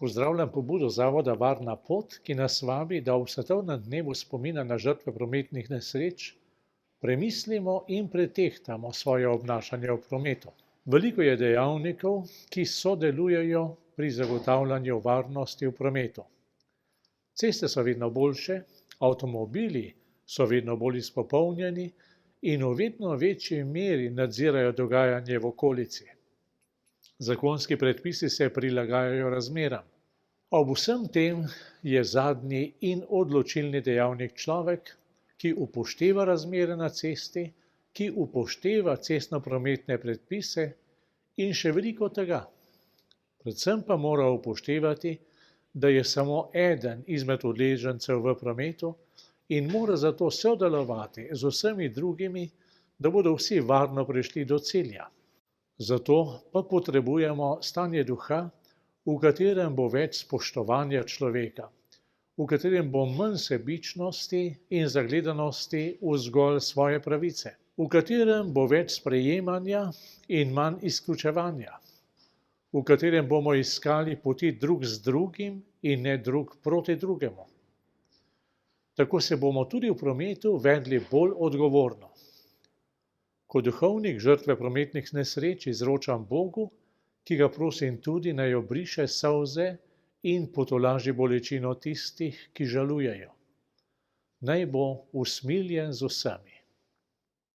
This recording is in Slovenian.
Pozdravljam pobudo Zavoda Varna pot, ki nas vabi, da ob svetovnem dnevu spomina na žrtve prometnih nesreč premislimo in pretehtamo svoje obnašanje v prometu. Veliko je dejavnikov, ki sodelujejo pri zagotavljanju varnosti v prometu. Ceste so vedno boljše, avtomobili so vedno bolj izpopolnjeni in v vedno večji meri nadzirajo dogajanje v okolici. Zakonski predpisi se prilagajajo razmeram. Ob vsem tem je zadnji in odločilni dejavnik človek, ki upošteva razmere na cesti, ki upošteva cestnoprometne predpise in še veliko tega. Predvsem pa mora upoštevati, da je samo eden izmed udeležencev v prometu in mora zato sodelovati z vsemi drugimi, da bodo vsi varno prišli do cilja. Zato pa potrebujemo stanje duha, v katerem bo več spoštovanja človeka, v katerem bo manj sebičnosti in zagledanosti v zgolj svoje pravice, v katerem bo več sprejemanja in manj izključevanja, v katerem bomo iskali poti drug z drugim in ne drug proti drugemu. Tako se bomo tudi v prometu vedli bolj odgovorno. Kot duhovnik žrtve prometnih nesreč izročam Bogu, ki ga prosim tudi, naj obriše solze in potolaži bolečino tistih, ki žalujejo. Naj bo usmiljen z vsemi.